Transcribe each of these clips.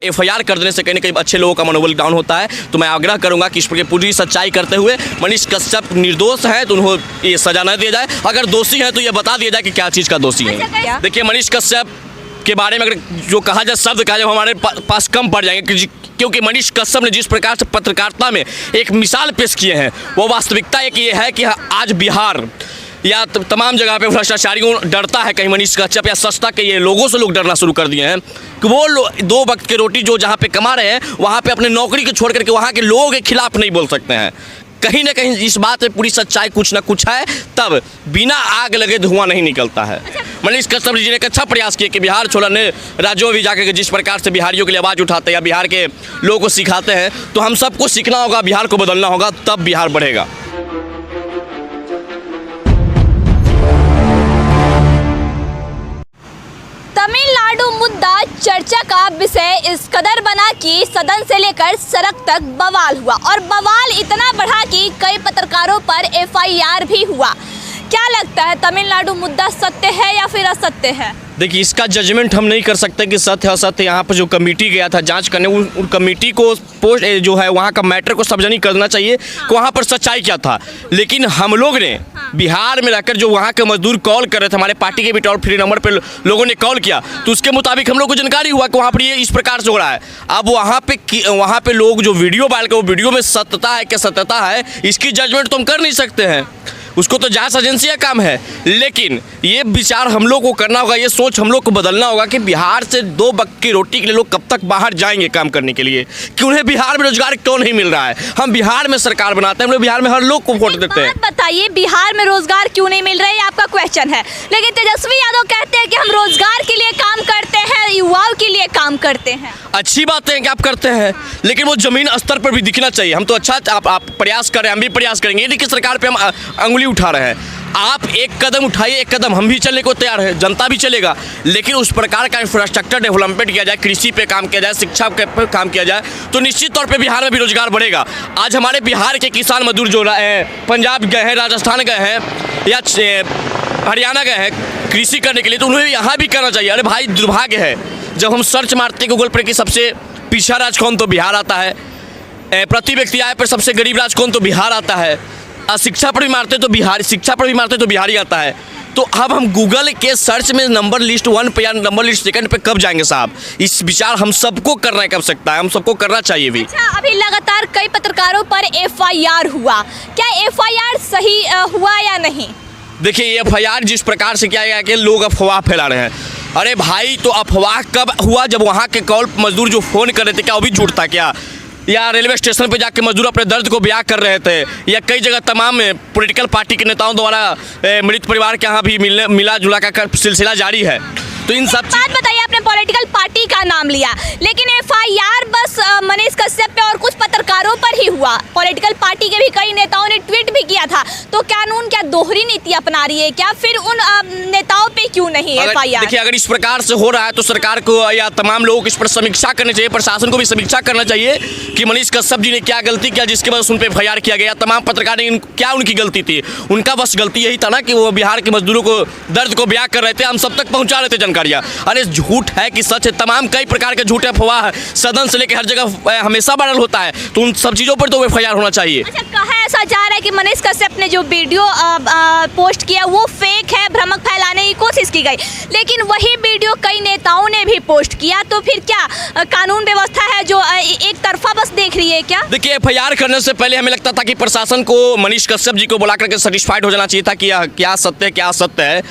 FIR कर देने से कहीं ना कहीं अच्छे लोगों का मनोबल डाउन होता है। तो मैं आग्रह करूंगा कि इस पर पूरी सच्चाई करते हुए मनीष कश्यप निर्दोष है तो उन्हें ये सजा न दिया जाए, अगर दोषी है तो ये बता दिया जाए कि क्या चीज़ का दोषी है। देखिए मनीष कश्यप के बारे में अगर जो कहा जाए शब्द कहा जाए हमारे पास कम पड़ जाएंगे, क्योंकि मनीष कश्यप ने जिस प्रकार से पत्रकारिता में एक मिसाल पेश किए हैं वो वास्तविकता एक ये है कि आज बिहार या तमाम जगह पे भ्रष्टाचारियों डरता है कहीं मनीष कश्यप या सस्ता के ये लोगों से लोग डरना शुरू कर दिए हैं कि वो दो वक्त की रोटी जो जहाँ पे कमा रहे हैं वहाँ पे अपने नौकरी को छोड़ करके वहाँ के लोगों के खिलाफ नहीं बोल सकते हैं। कहीं ना कहीं इस बात में पूरी सच्चाई कुछ ना कुछ है, तब बिना आग लगे धुआं नहीं निकलता है। मनीष कश्यप जी ने एक अच्छा प्रयास किया कि बिहार छोड़ अन्य राज्यों में भी जाकर के जिस प्रकार से बिहारियों के लिए आवाज़ उठाते हैं या बिहार के लोगों को सिखाते हैं, तो हम सबको सीखना होगा, बिहार को बदलना होगा, तब बिहार बढ़ेगा। तमिलनाडु मुद्दा चर्चा का विषय इस कदर बना कि सदन से लेकर सड़क तक बवाल हुआ और बवाल इतना बढ़ा कि कई पत्रकारों पर एफआईआर भी हुआ। क्या लगता है तमिलनाडु मुद्दा सत्य है या फिर असत्य है? देखिए इसका जजमेंट हम नहीं कर सकते कि सत्य है असत्य। यहाँ पर जो कमेटी गया था जांच करने, उन कमेटी को पोस्ट जो है वहाँ का मैटर को सार्वजनिक कर देना चाहिए कि वहाँ पर सच्चाई क्या था। लेकिन हम लोग ने बिहार में रहकर जो वहाँ के मजदूर कॉल कर रहे थे, हमारे पार्टी के भी टोल फ्री नंबर पर लोगों ने कॉल किया, तो उसके मुताबिक हम लोग को जानकारी हुआ कि वहाँ पर ये इस प्रकार से हो रहा है। अब वहाँ पे लोग जो वीडियो डाल के वो वीडियो में सत्यता है क्या सत्यता है, इसकी जजमेंट तो हम कर नहीं सकते हैं, उसको तो जांच एजेंसी का काम है। लेकिन ये विचार हम लोग को करना होगा, ये सोच हम लोग को बदलना होगा कि बिहार से दो वक्त की रोटी के लिए लोग कब तक बाहर जाएंगे काम करने के लिए, कि उन्हें बिहार में रोजगार क्यों नहीं मिल रहा है। हम बिहार में सरकार बनाते हैं, हम लोग बिहार में हर लोग को वोट देते हैं। बताइए बिहार में रोजगार क्यों नहीं मिल रहा है, आपका क्वेश्चन है। लेकिन तेजस्वी यादव कहते हैं कि हम रोजगार के लिए काम करते हैं, युवाओं के लिए काम करते हैं। अच्छी बात है कि आप करते हैं, लेकिन वो जमीन स्तर पर भी दिखना चाहिए। हम तो अच्छा आप प्रयास कर रहे हैं, हम भी प्रयास करेंगे, ये नहीं कि सरकार पे हम अंगुली उठा रहे हैं। आप एक कदम उठाइए, एक कदम हम भी चलने को तैयार है, जनता भी चलेगा, लेकिन उस प्रकार का इंफ्रास्ट्रक्चर डेवलपमेंट किया जाए, कृषि पे काम किया जाए, शिक्षा पे काम किया जाए, तो निश्चित तौर पे बिहार में भी रोजगार बढ़ेगा। आज हमारे बिहार के किसान मजदूर जो पंजाब गए हैं, राजस्थान गए हैं या हरियाणा गए हैं कृषि करने के लिए, तो उन्हें यहाँ भी करना चाहिए। अरे भाई दुर्भाग्य है, जब हम सर्च मारते गूगल पर कि सबसे पिछड़ा राज्य कौन, तो बिहार आता है। प्रति व्यक्ति आय पर सबसे गरीब राज्य कौन, तो बिहार आता है। शिक्षा पर भी मारते तो बिहार, शिक्षा पर भी मारते तो बिहार ही आता है। तो अब हम गूगल के सर्च में नंबर लिस्ट 1 पे या नंबर लिस्ट 2 पे कब जाएंगे साहब? इस विचार हम सबको करना है, कब सकता है, हम सबको करना चाहिए भी। अच्छा, अभी लगातार कई पत्रकारों पर एफआईआर हुआ, क्या एफआईआर सही हुआ या नहीं? देखिए ये एफआईआर जिस प्रकार से किया गया कि लोग अफवाह फैला रहे हैं, अरे भाई तो अफवाह कब हुआ? जब वहाँ के कॉल मजदूर जो फ़ोन कर रहे थे, क्या वो भी झूठ था क्या? या रेलवे स्टेशन पे जाके मजदूर अपने दर्द को बयां कर रहे थे, या कई जगह तमाम पॉलिटिकल पार्टी के नेताओं द्वारा मृत परिवार के यहाँ भी मिला जुला का सिलसिला जारी है। तो इन सब बात बताइए, आपने पॉलिटिकल पार्टी का नाम लिया, लेकिन एफआईआर बस मनीष कश्यप पे और कुछ पत्रकारों पर ही हुआ। पॉलिटिकल पार्टी के भी कई नेताओं ने ट्वीट भी किया था। तो कानून क्या दोहरी नीति अपना रही है क्या? फिर उन नेताओं पे क्यों नहीं एफआईआर? देखिए अगर इस प्रकार से हो रहा है तो सरकार को या तमाम लोगों को इस पर समीक्षा करनी चाहिए, प्रशासन को भी समीक्षा करना चाहिए कि मनीष कश्यप जी ने क्या गलती किया जिसके वजह से उन पर एफआईआर किया गया। तमाम पत्रकार ने क्या उनकी गलती थी? उनका बस गलती यही था ना कि वो बिहार के मजदूरों को दर्द को बयां कर रहे थे, हम सब तक पहुंचा रहे थे जानकारियाँ। अरे झूठ है कि सच है, तमाम कई प्रकार के झूठे अफवाह सदन से लेकर हर जगह हमेशा वायरल होता है, तो उन सब चीज़ों पर तो एफआईआर होना चाहिए। अच्छा, कहा ऐसा जा रहा है कि मनीष कश्यप ने जो वीडियो पोस्ट किया वो फेक है, भ्रमक फैलाने की कोशिश की गई, लेकिन वही वीडियो कई नेताओं ने भी पोस्ट किया। तो फिर क्या कानून व्यवस्था है जो एक तरफा बस देख रही है क्या? देखिए एफआईआर करने से पहले हमें लगता था कि प्रशासन को मनीष कश्यप जी को बुला करके सेटिस्फाइड हो जाना चाहिए था कि क्या सत्य है क्या असत्य है,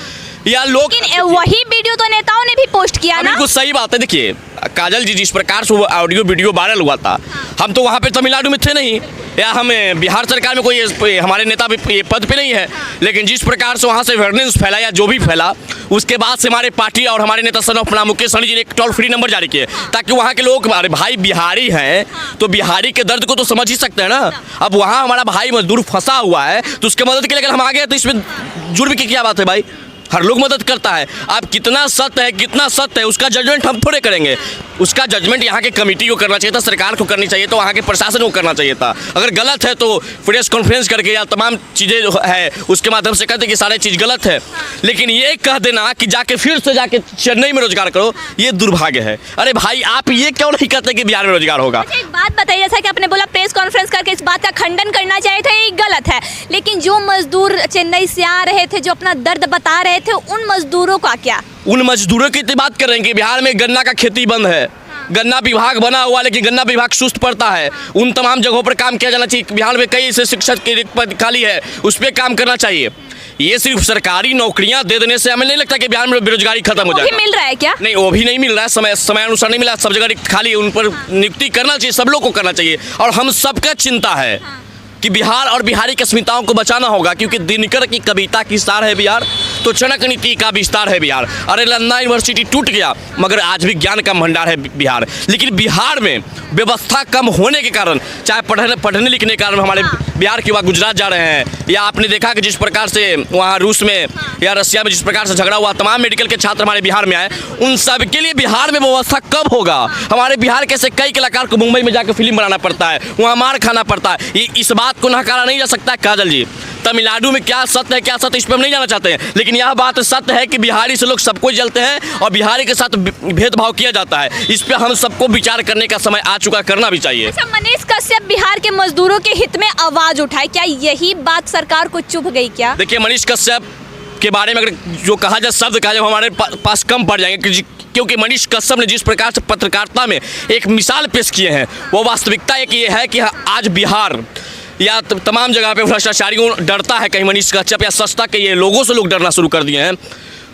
या लोग। लेकिन वही वीडियो तो नेताओं ने भी पोस्ट किया ना। बिल्कुल सही बात है। देखिए काजल जी जिस प्रकार से वो ऑडियो वीडियो वायरल हुआ था, हम तो वहाँ पे तमिलनाडु में थे नहीं, या हम बिहार सरकार में कोई हमारे नेता भी पद पे नहीं है, लेकिन जिस प्रकार से वहाँ से अवेयरनेस फैला या जो भी फैला, उसके बाद से हमारे पार्टी और हमारे नेता सन ऑफ मुकेश सहनी जी ने एक टोल फ्री नंबर जारी किए ताकि वहाँ के लोग, अरे भाई बिहारी हैं तो बिहारी के दर्द को तो समझ ही सकते हैं ना। अब वहाँ हमारा भाई मजदूर फंसा हुआ है तो उसके मदद के लिए अगर हम आ गए तो इसमें जुर्म की क्या बात है भाई? हर लोग मदद करता है। अब कितना सत्य है उसका जजमेंट हम थोड़े करेंगे। उसका जजमेंट यहाँ के कमेटी को करना चाहिए था, सरकार को करनी चाहिए, तो वहाँ के प्रशासन को करना चाहिए था। अगर गलत है तो प्रेस कॉन्फ्रेंस करके या तमाम चीज़ें जो है उसके माध्यम से कहते कि सारी चीज़ गलत है। लेकिन ये कह देना कि जाके फिर से जाके चेन्नई में रोजगार करो, ये दुर्भाग्य है। अरे भाई, आप ये क्यों नहीं कहते कि बिहार में रोजगार होगा? अच्छा, एक बात बताइए, जैसा कि आपने बोला प्रेस कॉन्फ्रेंस करके इस बात का खंडन करना चाहिए था, ये गलत है, लेकिन जो मजदूर चेन्नई से आ रहे थे, जो अपना दर्द बता रहे थे, उन मजदूरों का क्या? उन मजदूरों की बात कर रहे हैं कि बिहार में गन्ना का खेती बंद है, गन्ना विभाग बना हुआ लेकिन गन्ना विभाग सुस्त पड़ता है। उन तमाम जगहों पर काम किया जाना चाहिए। बिहार में कई ऐसे शिक्षक की रिक्त पद खाली है, उस पर काम करना चाहिए। ये सिर्फ सरकारी नौकरियां दे देने से हमें नहीं लगता कि बिहार में बेरोजगारी खत्म हो जाएगी। मिल रहा है क्या? नहीं, वो भी नहीं मिल रहा है, समय अनुसार नहीं मिला। सब जगह रिक्त खाली है, उन पर नियुक्ति करना चाहिए, सब लोग को करना चाहिए। और हम सबका चिंता है कि बिहार और बिहारी की अस्मिताओं को बचाना होगा, क्योंकि दिनकर की कविता की सार है बिहार, तो चणक नीति का विस्तार है बिहार। अरे लंदन यूनिवर्सिटी टूट गया, मगर आज भी ज्ञान का भंडार है बिहार। लेकिन बिहार में व्यवस्था कम होने के कारण, चाहे पढ़ने लिखने के कारण हमारे बिहार के युवा गुजरात जा रहे हैं, या आपने देखा कि जिस प्रकार से वहाँ रूस में या रसिया में जिस प्रकार से झगड़ा हुआ, तमाम मेडिकल के छात्र हमारे बिहार में आए, उन सब के लिए बिहार में व्यवस्था कब होगा? हमारे बिहार के से कई कलाकार को मुंबई में जाकर फिल्म बनाना पड़ता है, वहाँ मार खाना पड़ता है। इस बात को नकारा नहीं जा सकता। काजल जी, तमिलनाडु में क्या सत्य है क्या सत्य, इस पर हम नहीं जाना चाहते हैं, लेकिन यह बात सत्य है कि बिहारी से लोग सबको जलते हैं और बिहारी के साथ भेदभाव किया जाता है। इस पर हम सबको विचार करने का समय आ चुका, करना भी चाहिए। अच्छा, मनीष कश्यप बिहार के मजदूरों के हित में आवाज उठाए, क्या यही बात सरकार को चुभ गई क्या? देखिए, मनीष कश्यप के बारे में अगर जो कहा जाए, शब्द कहा जाए, हमारे पास कम पड़ जाएंगे, क्योंकि मनीष कश्यप ने जिस प्रकार से पत्रकारिता में एक मिसाल पेश किए हैं, वो वास्तविकता एक ये है कि आज बिहार या तमाम जगह पे भ्रष्टाचारियों डरता है कहीं मनीष कश्यप या सस्ता के ये लोगों से लोग डरना शुरू कर दिए हैं।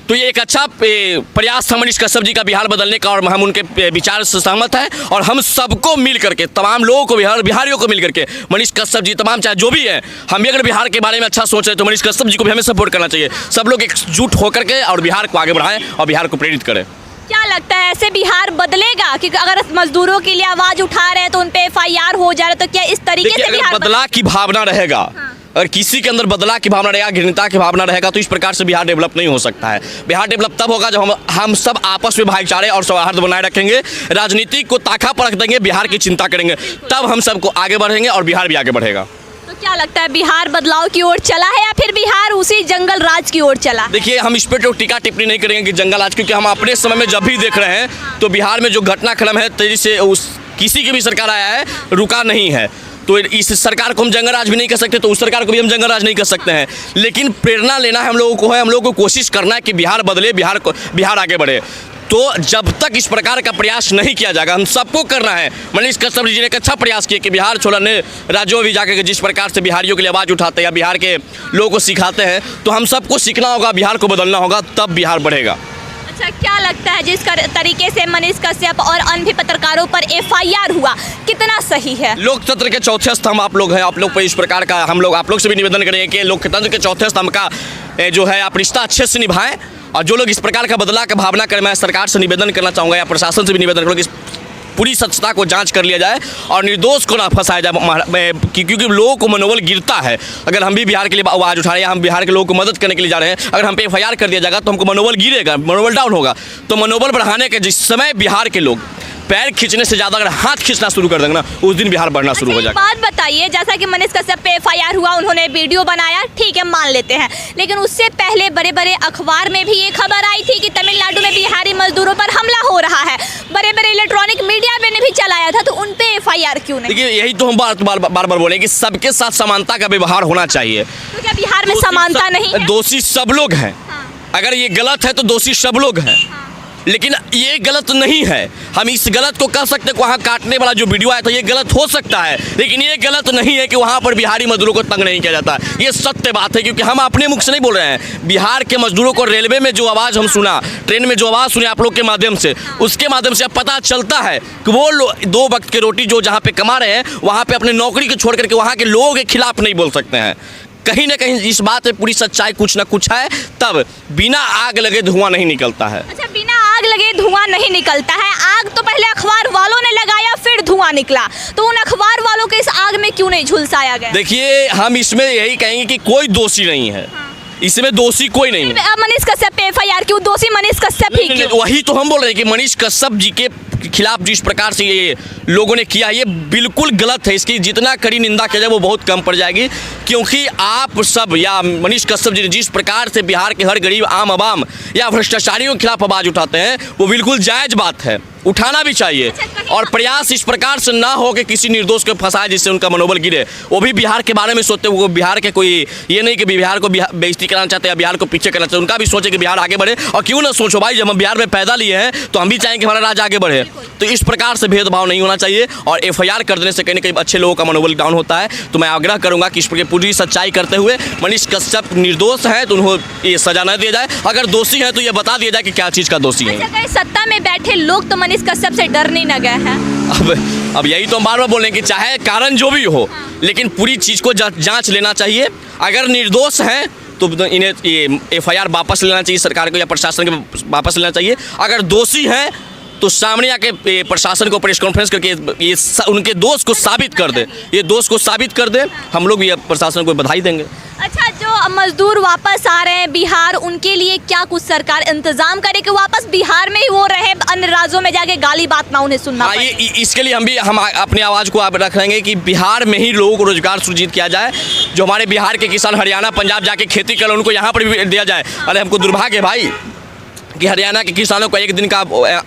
तो ये एक अच्छा प्रयास था मनीष कश्यप जी का बिहार बदलने का, और हम उनके विचार से सहमत हैं। और हम सबको मिल करके, तमाम लोगों को, बिहारियों को मिल करके, मनीष कश्यप जी तमाम चाहे जो भी है, हम भी अगर बिहार के बारे में अच्छा सोच रहे तो मनीष कश्यप जी को भी हमें सपोर्ट करना चाहिए। सब लोग एकजुट होकर के और बिहार को आगे बढ़ाएं और बिहार को प्रेरित करें। क्या लगता है, ऐसे बिहार बदलेगा? कि अगर मजदूरों के लिए आवाज उठा रहे हैं तो उन पे FIR हो जा रहा है, तो क्या इस तरीके से बिहार बदलाव की भावना रहेगा, अगर किसी के अंदर बदलाव की भावना रहेगा, घृणता की भावना रहेगा, तो इस प्रकार से बिहार डेवलप नहीं हो सकता है। बिहार डेवलप तब होगा जब हम सब आपस में भाईचारे और सौहार्द बनाए रखेंगे, राजनीति को ताका पर रख देंगे, बिहार की चिंता करेंगे, तब हम सबको आगे बढ़ेंगे और बिहार भी आगे बढ़ेगा। तो क्या लगता है, बिहार बदलाव की ओर चला है या फिर बिहार उसी जंगल राज की ओर चला? देखिए, हम इस पर तो टीका टिप्पणी नहीं करेंगे कि जंगल राज, क्योंकि हम अपने समय में जब भी देख रहे हैं तो बिहार में जो घटनाक्रम है तेजी से किसी की भी सरकार आया है रुका नहीं है। तो इस सरकार को हम जंगल राज भी नहीं कर सकते, तो उस सरकार को भी हम जंगल राज नहीं कर सकते हैं। लेकिन प्रेरणा लेना है हम लोगों को, हम लोगों को कोशिश करना है कि बिहार बदले, बिहार आगे बढ़े। तो जब तक इस प्रकार का प्रयास नहीं किया जाएगा, हम सबको करना है। मनीष कश्यप जी ने एक अच्छा प्रयास किया कि बिहार छोड़ अन्य राज्यों में भी जाकर जिस प्रकार से बिहारियों के लिए आवाज़ उठाते हैं या बिहार के लोगों को सिखाते हैं, तो हम सबको सीखना होगा, बिहार को बदलना होगा, तब बिहार बढ़ेगा। अच्छा, क्या लगता है जिस तरीके से मनीष कश्यप और अन्य पत्रकारों पर FIR हुआ, कितना सही है? लोकतंत्र के चौथे स्तंभ आप लोग हैं, आप लोग पर इस प्रकार का हम लोग आप लोग से भी निवेदन करेंगे कि लोकतंत्र के चौथे स्तंभ का जो है आप रिश्ता अच्छे से निभाएं। और जो लोग इस प्रकार का बदलाव का भावना करें, मैं सरकार से निवेदन करना चाहूँगा या प्रशासन से भी निवेदन करूँगा कि पूरी सच्चता को जांच कर लिया जाए और निर्दोष को ना फंसाया जाए, क्योंकि लोगों को मनोबल गिरता है। अगर हम भी बिहार के लिए आवाज़ उठा रहे हैं, हम बिहार के लोगों को मदद करने के लिए जा रहे हैं, अगर हम पे FIR कर दिया जाएगा तो हमको मनोबल गिरेगा, मनोबल डाउन होगा। तो मनोबल बढ़ाने के जिस समय बिहार के लोग पैर खींचने से ज़्यादा अगर हाथ खींचना शुरू कर देंगे ना, उस दिन बिहार बढ़ना शुरू हो जाएगा। बात बताइए, जैसा कि मनीष कश्यप पे FIR हुआ, उन्होंने वीडियो बनाया, ठीक है मान लेते हैं, लेकिन उससे पहले बड़े बड़े अखबार में भी ये खबर आई थी कि तमिलनाडु में बिहारी मजदूरों पर हमला हो रहा है। बड़े बड़े इलेक्ट्रॉनिक मीडिया में भी चलाया था, तो उन पे FIR क्यों नहीं? देखिए, यही तो हम बार बार बोले कि सबके साथ समानता का व्यवहार होना चाहिए। तो क्या बिहार में समानता नहीं है? दोषी सब लोग हैं। अगर ये गलत है तो दोषी सब लोग हैं, लेकिन ये गलत नहीं है। हम इस गलत को कह सकते हैं, वहाँ काटने वाला जो वीडियो आया था ये गलत हो सकता है, लेकिन ये गलत नहीं है कि वहाँ पर बिहारी मजदूरों को तंग नहीं किया जाता। ये सत्य बात है, क्योंकि हम अपने मुख से नहीं बोल रहे हैं। बिहार के मजदूरों को रेलवे में जो आवाज़ हम सुना, ट्रेन में जो आवाज़ सुनी आप लोग के माध्यम से, उसके माध्यम से अब पता चलता है कि वो 2 वक्त की रोटी जो जहाँ पे कमा रहे हैं, वहाँ पे अपने नौकरी को छोड़ करके वहाँ के लोगों के खिलाफ नहीं बोल सकते हैं। कहीं ना कहीं इस बात में पूरी सच्चाई कुछ ना कुछ है, तब बिना आग लगे धुआं नहीं निकलता है। अच्छा, बिना आग लगे धुआं नहीं निकलता है। आग तो पहले अखबार वालों ने लगाया, फिर धुआं निकला, तो उन अखबार वालों के इस आग में क्यों नहीं झुलसाया गया? देखिए, हम इसमें यही कहेंगे कि कोई दोषी नहीं है। इसमें दोषी कोई नहीं है। मनीष कश्यप पे FIR क्यों? दोषी मनीष कश्यप ही क्यों? वही तो हम बोल रहे हैं कि मनीष कश्यप जी के खिलाफ जिस प्रकार से ये लोगों ने किया, ये बिल्कुल गलत है। इसकी जितना कड़ी निंदा किया जाए वो बहुत कम पड़ जाएगी, क्योंकि आप सब या मनीष कश्यप जी ने जिस प्रकार से बिहार के हर गरीब आम आवाम या भ्रष्टाचारियों के खिलाफ आवाज उठाते हैं, वो बिल्कुल जायज बात है, उठाना भी चाहिए। और प्रयास इस प्रकार से ना हो कि किसी निर्दोष को फंसाए जिससे उनका मनोबल गिरे। वो भी बिहार के बारे में सोचते, वो बिहार के कोई ये नहीं कि बिहार को बेइज्जती कराना चाहते या बिहार को पीछे करना चाहते, उनका भी सोचे कि बिहार आगे बढ़े। और क्यों ना सोचो भाई, जब हम बिहार में पैदा लिए हैं तो हम भी चाहेंगे कि हमारा राज्य आगे बढ़े। तो इस प्रकार से भेदभाव नहीं होना चाहिए और FIR कर देने से कहीं ना कहीं अच्छे लोगों का मनोबल डाउन होता है। तो मैं आग्रह करूंगा कि इस पर पूरी सच्चाई करते हुए मनीष कश्यप निर्दोष है तो उन्हें ये सजा न दिया जाए, अगर दोषी है तो ये बता दिया जाए कि क्या चीज़ का दोषी है। सत्ता में बैठे लोग तो मनीष कश्यप से डर नहीं न गए हैं। अब यही तो हम बार बार बोल रहे हैं कि चाहे कारण जो भी हो, लेकिन पूरी चीज़ को जांच लेना चाहिए। अगर निर्दोष हैं तो इन्हें ये FIR वापस लेना चाहिए, सरकार को या प्रशासन को वापस लेना चाहिए। अगर दोषी हैं तो सामने आके प्रशासन को प्रेस कॉन्फ्रेंस करके ये उनके दोष को साबित कर दे, ये दोष को साबित कर दे। हम लोग ये प्रशासन को बधाई देंगे। अच्छा, जो मजदूर वापस आ रहे हैं बिहार, उनके लिए क्या कुछ सरकार इंतजाम करे कि वापस बिहार में ही वो रहे, अन्य राज्यों में जाके गाली बात ना उन्हें सुनना पड़े? इसके लिए हम अपनी आवाज़ को आप रखेंगे कि बिहार में ही लोगों को रोजगार सृजित किया जाए। जो हमारे बिहार के किसान हरियाणा पंजाब जाके खेती करें, उनको यहाँ पर भी दिया जाए। अरे हमको दुर्भाग्य है भाई कि हरियाणा के किसानों का एक दिन का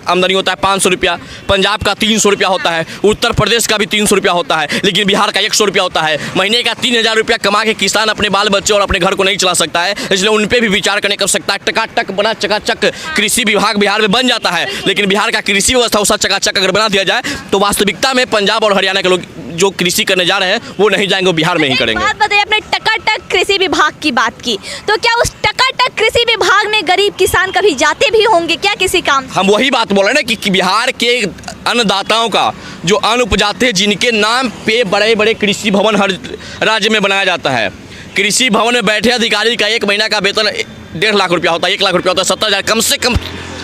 आमदनी होता है 500 रुपया, पंजाब का 300 रुपया होता है, उत्तर प्रदेश का भी 300 रुपया होता है, लेकिन बिहार का 100 रुपया होता है। महीने का 3000 रुपया कमा के किसान अपने बाल बच्चे और अपने घर को नहीं चला सकता है, इसलिए उन पर भी विचार करने कर सकता है। टकाटक बना चकाचक कृषि विभाग बिहार में बन जाता है, लेकिन बिहार का कृषि व्यवस्था उसका चकाचक अगर बना दिया जाए तो वास्तविकता में पंजाब और हरियाणा के लोग जो कृषि करने जा रहे हैं वो नहीं जाएंगे, वो बिहार में ही करेंगे। बात बताइए, आपने टकाटक कृषि विभाग की बात की, तो क्या उस टकाटक कृषि विभाग में गरीब किसान कभी जाते भी होंगे क्या किसी काम? हम वही बात बोल रहे हैं ना कि बिहार के अन्नदाताओं का जो अन्न उपजाते हैं, जिनके नाम पे बड़े बड़े कृषि भवन हर राज्य में बनाया जाता है, कृषि भवन में बैठे अधिकारी का एक महीना का वेतन 1.5 लाख रुपया होता है, 1 लाख रुपया होता है, 70,000 कम से कम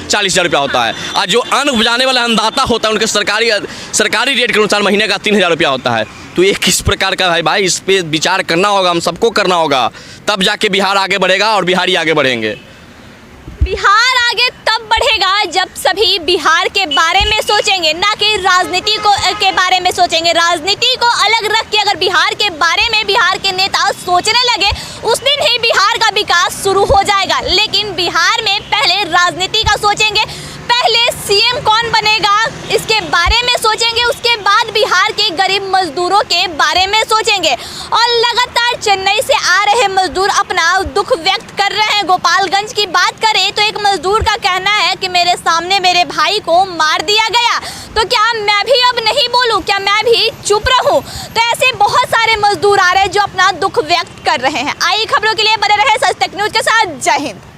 40,000 रुपया होता है। और जो अन्न उपजाने वाला अन्नदाता होता है, उनके सरकारी रेट के अनुसार महीने का 3,000 रुपया होता है। तो ये किस प्रकार का है भाई, इस पे विचार करना होगा, हम सबको करना होगा, तब जाके बिहार आगे बढ़ेगा और बिहारी आगे बढ़ेंगे। बिहार आगे तब बढ़ेगा जब सभी बिहार के बारे में सोचेंगे, ना कि राजनीति के बारे में सोचेंगे। राजनीति को अलग रख के अगर बिहार के बारे में बिहार के नेता सोचने लगे, उस दिन ही बिहार का विकास शुरू हो जाएगा। लेकिन बिहार में पहले राजनीति का सोचेंगे, पहले CM कौन बनेगा इसके बारे में सोचेंगे, उसके बाद बिहार के गरीब मजदूरों के बारे में सोचेंगे। और लगातार चेन्नई से आ रहे मजदूर अपना दुख व्यक्त कर रहे हैं। गोपालगंज की बात करें तो एक मजदूर का कहना है कि मेरे सामने मेरे भाई को मार दिया गया, तो क्या मैं भी अब नहीं बोलूं, क्या मैं भी चुप रहूं? तो ऐसे बहुत सारे मजदूर आ रहे हैं जो अपना दुख व्यक्त कर रहे हैं। आई खबरों के लिए बने रहे सच तक न्यूज के साथ। जय हिंद।